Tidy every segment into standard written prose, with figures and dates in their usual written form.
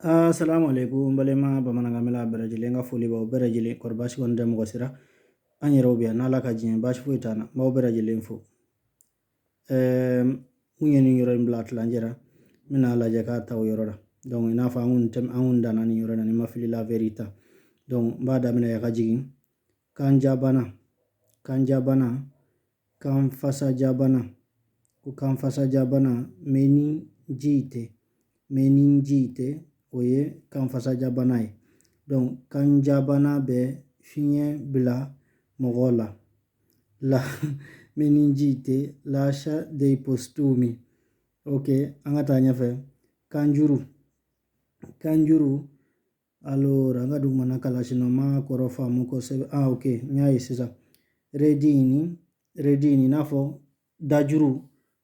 Assalamu alaikum balema bamanangamela berajile nga foli ba berajile korbashi konde mo sira anyero biya nala ka jin bashi fu itana ma berajile info munye ni yoro mblat lanjera mina la jaka taw yorora donc ina fa angun dana ni yorona ni mafili la verita donc mbada mina yaka jigin kan jabana kan fasa jabana ku kan fasa jabana meningite oye kan fasa jabana ye donc kan jabana be fiɲɛ bila mɔgɔ la meningite lascia dei postumi. Ok, an ka taa ɲɛfɛ. Kanjuru allora an ka dugumana kalasino ma kɔrɔ faamu kosɛbɛ. Ok, n y'a ye sisan. Redini i n'a fɔ dajuru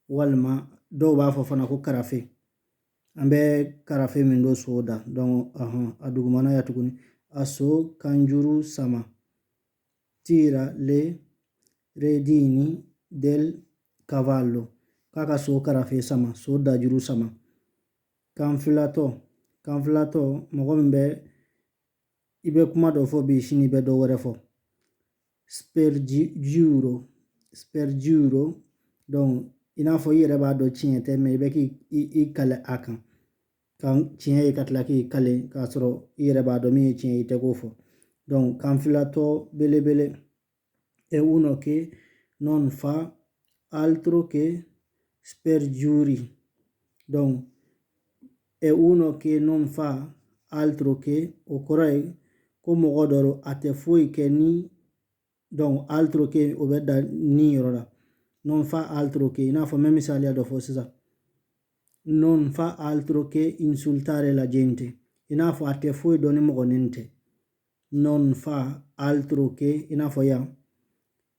walima dɔw b'a fɔ fana ko karafe. An bɛ karafe min don so da donc a dugumana ya tuguni a so kanjuru sama. Tira le redini del cavallo. K'a so karafe sama, so dajuru sama. Kanfilatɔ mɔgɔ min bɛ i bɛ kuma dɔ fɔ bi sini i bɛ dɔ wɛrɛ fɔ. Spergiuro donc i n'a fɔ i yɛrɛ b'a dɔn tiɲɛ tɛ mɛ i bɛ k'i kale a kan. Kan tiɲɛ ye ka tila k'i kale k'a sɔrɔ i yɛrɛ b'a dɔn min ye tiɲɛ ye i tɛ k'o fɔ. Donc kanfilatɔ belebele è uno che non fa altro che spergiuri. Donc è uno che non fa altro che o kɔrɔ ye ko mɔgɔ dɔ don a tɛ foyi kɛ ni donc altro che o bɛ da ni yɔrɔ la. Non fa altro che i n'a fɔ n bɛ misaliya dɔ fɔ sisan. Non fa altro che insultare la gente. I n'a fɔ a tɛ foyi dɔn ni mɔgɔnin tɛ. Non fa altro che i n'a fɔ yan.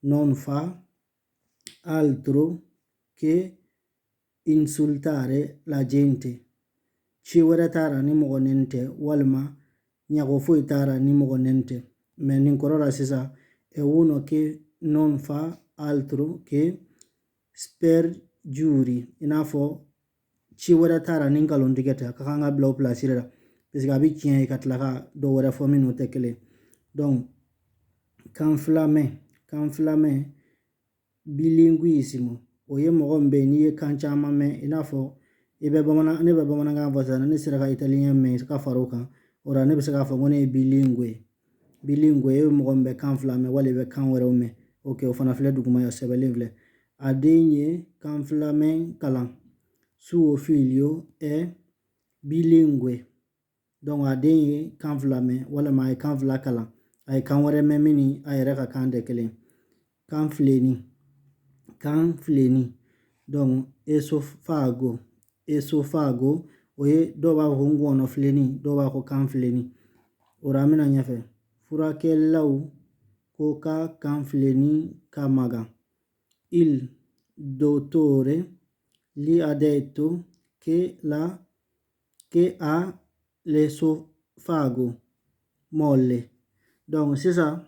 Non fa altro che insultare la gente. Ci wɛrɛ tara ni mɔgɔnin tɛ walima ɲago foyi tara ni mɔgɔnin tɛ. Mais nin kɔrɔ la sisan è uno che non fa altro che spergiuri. I n'a fɔ ci wɛrɛ tara ni nkalontigɛ tɛ a ka kan ka bila o place la parce que a bɛ tiɲɛ ye ka tila ka dɔ wɛrɛ fɔ minnu tɛ kelen. Donc kan filamɛ bilinguisme o ye mɔgɔ min bɛ yen n'i ye kan caman mɛn i n'a fɔ ne bɛ bamanankan fɔ sisan ne sera ka italiyɛn mɛn ka fara o kan o la ne bɛ se k'a fɔ ko ne ye bilingue e ye mɔgɔ min bɛ kan fila mɛn wali i bɛ kan wɛrɛw mɛn. Ok, o fana filɛ duguma ya sɛbɛnlen filɛ a den ye kan filamɛ kalan. Suo figlio è bilingue. Donc a den ye kan fila mɛn walima a ye kan fila kalan a ye kan wɛrɛ mɛn min ni a yɛrɛ ka kan tɛ kelen. Kan fileni donc esophago o ye dɔw b'a fɔ ko ngɔnɔ fileni dɔw b'a fɔ kan fileni. O la an bɛna ɲɛfɛ. Furakɛlilaw ko ka kan fileni ka magan. Il dottore gli ha detto che ha l'esofago molle. Donc sisan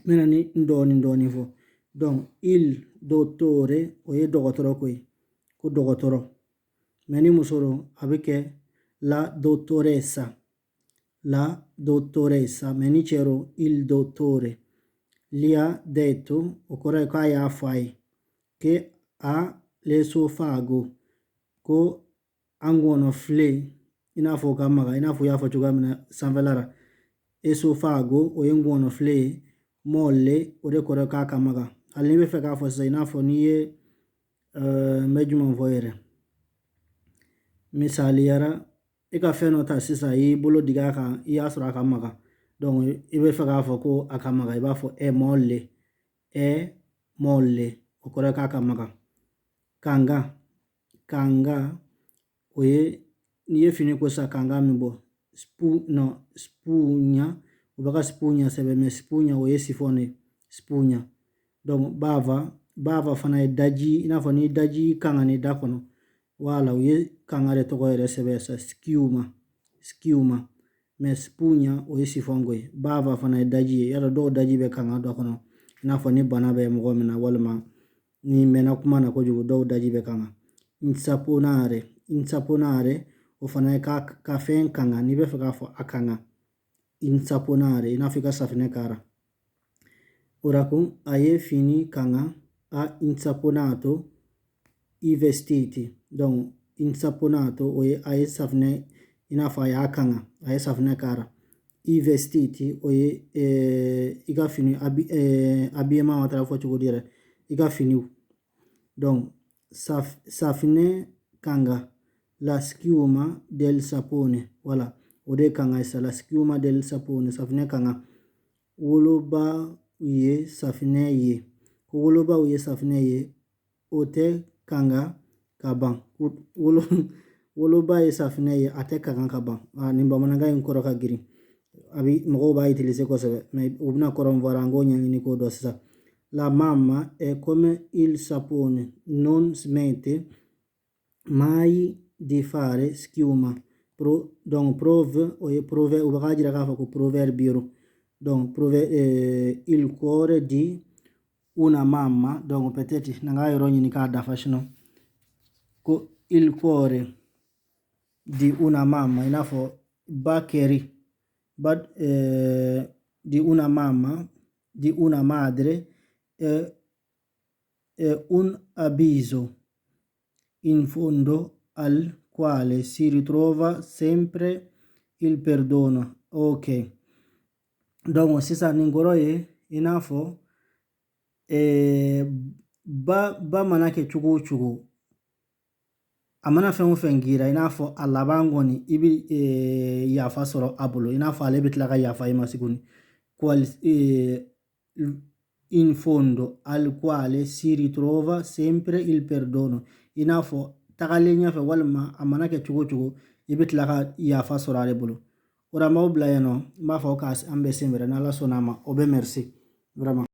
mina ni dɔɔni fɔ. Donc il dottore o ye dɔgɔtɔrɔ ko ye ko dɔgɔtɔrɔ. Mais ni muso don a bɛ kɛ la dottoressa mais ni cɛ don il dottore. Gli ha detto o kɔrɔ ye k'a y'a fɔ a ye che ha l'esofago ko an gɔnɔ file i n'a fɔ ka maga i n'a fɔ i y'a fɔ cogoya min na sanfɛla la. Esophago o ye ngɔnɔ file ye molle o de kɔrɔ k'a ka maga. Hali ni bɛ fɛ k'a fɔ sisan i n'a fɔ n'i ye n bɛ jumɛn fɔ yɛrɛ misaliyara i ka fɛn dɔ ta sisan i y'i bolo digi a kan i y'a sɔrɔ a ka maga donc i bɛ fɛ k'a fɔ ko a ka maga i b'a fɔ è molle o kɔrɔ ye k'a ka maga. Kanga o ye n'i ye fini ko sisan kanga min bɔ spugna o bɛ ka spugna sɛbɛn mais spugna o ye sifɔn de spugna. Donc bava fana ye daji i n'a fɔ ni daji kanga ni da kɔnɔ wala o ye kanga de tɔgɔ yɛrɛ sɛbɛn sa sciuma mais spugna o ye sifɔn ko ye. Bava fana ye daji ye yala dɔw daji bɛ kanga dɔ kɔnɔ i n'a fɔ ni bana bɛ mɔgɔ min na walima ni mɛnna kuma na kojugu dɔw daji bɛ kanga. Insaponare o fana ye ka fɛn kanga n'i bɛ fɛ k'a fɔ a kanga insaponare i n'a fɔ i ka safinɛ k'ara ora kun a ye fini kanga ha insaponato i vestiti donc insaponato o ye a ye safinɛ i n'a fɔ a y'a kanga a ye safinɛ k'ara i vestiti o ye i ka fini habillement a taara fɔ cogo di yɛrɛ i ka finiw donc safinɛ kanga la schiuma del sapone voilà o de kanga sa la schiuma del sapone safinɛ kanga woloba ye safinɛ ye ko wolobaw ye safinɛ ye o tɛ kanga ka ban woloba ye safinɛ ye a tɛ kanga ka ban nin bamanankan in kɔrɔ ka girin a bi mɔgɔw b'a utiliser kosɛbɛ mais u bɛna kɔrɔ min fɔ an k'o ɲɛɲini k'o dɔn sisan la mamma è come il sapone non smette mai di fare schiuma donc prove o ye proverbe u bɛ k'a jira k'a fɔ ko proverbio donc il cuore di una mamma donc peut-être n'an ka yɔrɔ ɲini k'a dafa sinon ko il cuore di una mamma i n'a fɔ ba kɛri di una mamma di una madre è un avviso in fondo al quale si ritrova sempre il perdono ok donc sisan nin kɔrɔ ye i n'a fɔ ba mana kɛ cogo o cogo a mana fɛn o fɛn gira i n'a fɔ a laban kɔni i bɛ yafa sɔrɔ a bolo i n'a fɔ ale bɛ tila ka yafa i ma tuguni in fondo al quale si ritrova sempre il perdono i n'a fɔ tagalen ɲɛfɛ walima a mana kɛ cogo o cogo i bɛ tila ka yafa sɔrɔ ale bolo o la n b'aw bila yan nɔ n b'a fɔ k'an bɛ se wɛrɛ n'ala sɔnn'a ma o bɛ merci vraiment